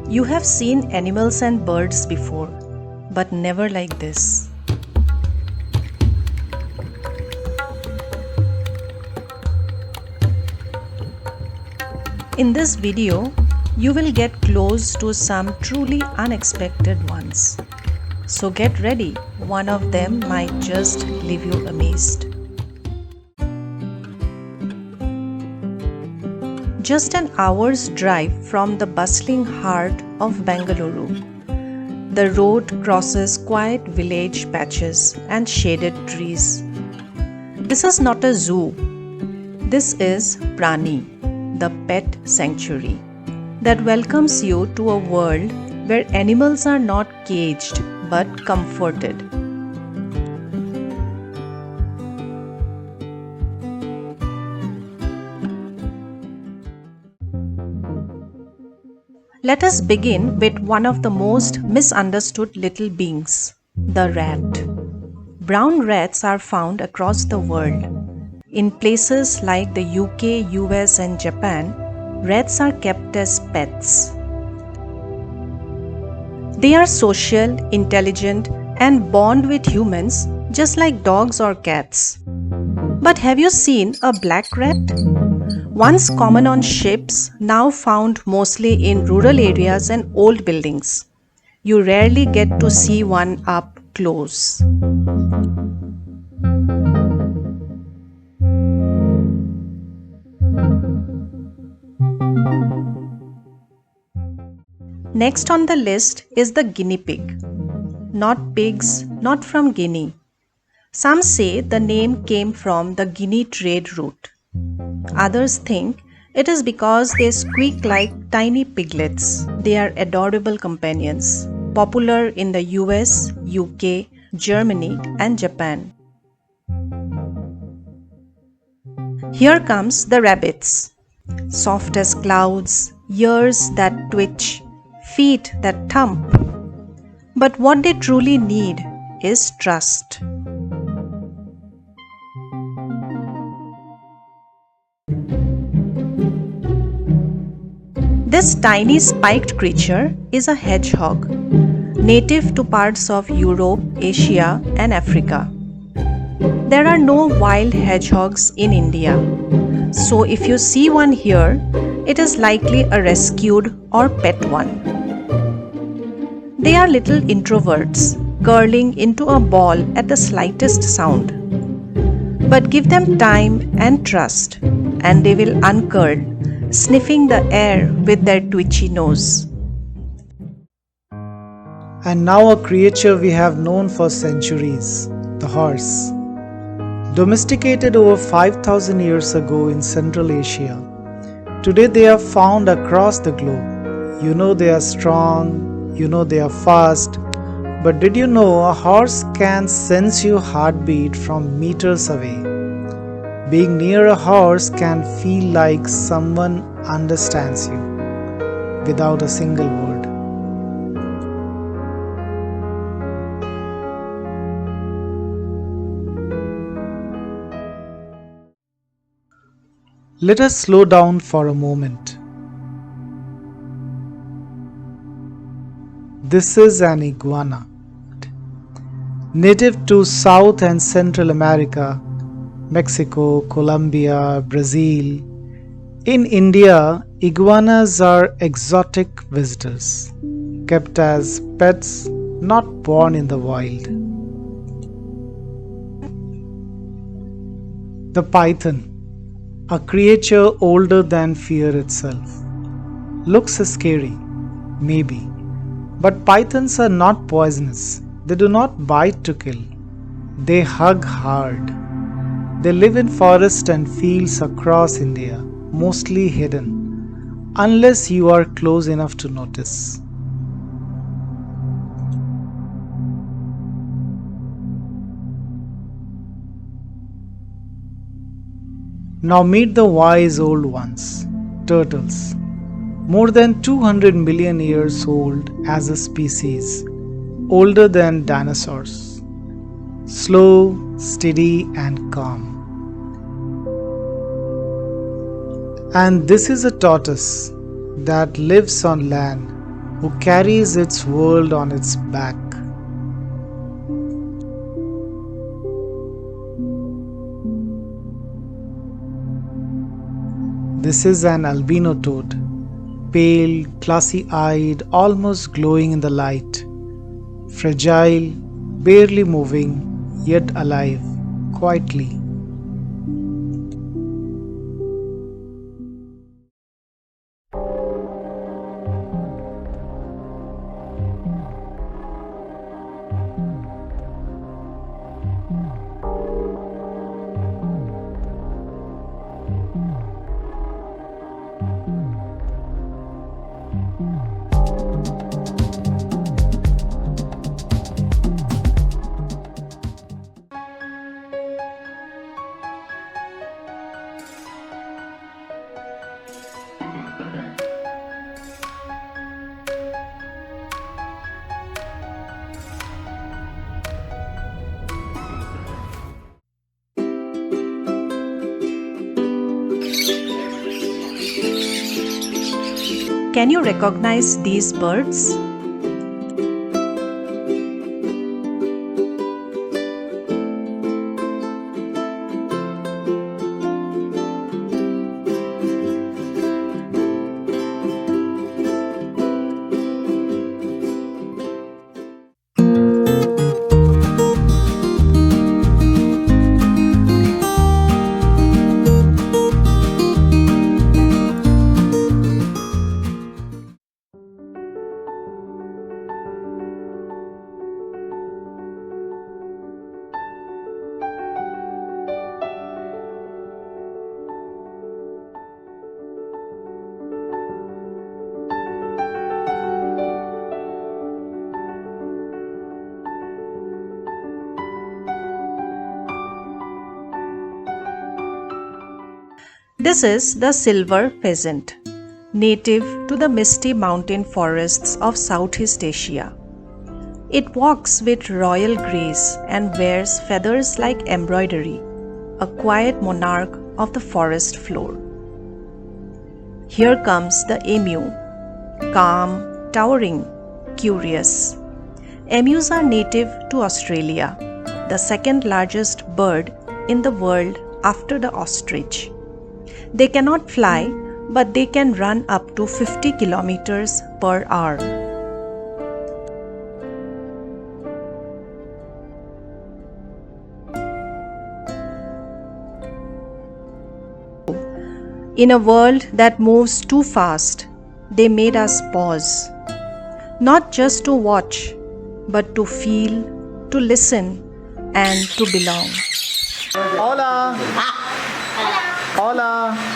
You have seen animals and birds before, but never like this. In this video, you will get close to some truly unexpected ones. So get ready, one of them might just leave you amazed. Just an hour's drive from the bustling heart of Bengaluru, the road crosses quiet village patches and shaded trees. This is not a zoo. This is PRANI, the pet sanctuary, that welcomes you to a world where animals are not caged but comforted. Let us begin with one of the most misunderstood little beings, the rat. Brown rats are found across the world. In places like the UK, US and Japan, rats are kept as pets. They are social, intelligent and bond with humans just like dogs or cats. But have you seen a black rat? Once common on ships, now found mostly in rural areas and old buildings. You rarely get to see one up close. Next on the list is the guinea pig. Not pigs, not from Guinea. Some say the name came from the Guinea trade route. Others think it is because they squeak like tiny piglets. They are adorable companions, popular in the US, UK, Germany and Japan. Here comes the rabbits. Soft as clouds, ears that twitch, feet that thump. But what they truly need is trust. This tiny spiked creature is a hedgehog, native to parts of Europe, Asia and Africa. There are no wild hedgehogs in India, so if you see one here, it is likely a rescued or pet one. They are little introverts, curling into a ball at the slightest sound. But give them time and trust, and they will uncurl, sniffing the air with their twitchy nose. And now a creature we have known for centuries, the horse. Domesticated over 5,000 years ago in Central Asia, today they are found across the globe. You know they are strong, you know they are fast, but did you know a horse can sense your heartbeat from meters away? Being near a horse can feel like someone understands you without a single word. Let us slow down for a moment. This is an iguana. Native to South and Central America, Mexico, Colombia, Brazil. In India, iguanas are exotic visitors, kept as pets, not born in the wild. The python, a creature older than fear itself. Looks scary, maybe, but pythons are not poisonous. They do not bite to kill. They hug hard. They live in forests and fields across India, mostly hidden, unless you are close enough to notice. Now meet the wise old ones, turtles. More than 200 million years old as a species, older than dinosaurs. Slow, steady and calm. And this is a tortoise that lives on land, who carries its world on its back. This is an albino toad, pale, glassy-eyed, almost glowing in the light, fragile, barely moving, yet alive, quietly. Can you recognize these birds? This is the silver pheasant, native to the misty mountain forests of Southeast Asia. It walks with royal grace and wears feathers like embroidery, a quiet monarch of the forest floor. Here comes the emu, calm, towering, curious. Emus are native to Australia, the second largest bird in the world after the ostrich. They cannot fly, but they can run up to 50 kilometers per hour. In a world that moves too fast, they made us pause, not just to watch, but to feel, to listen, and to belong. Hola! Hola!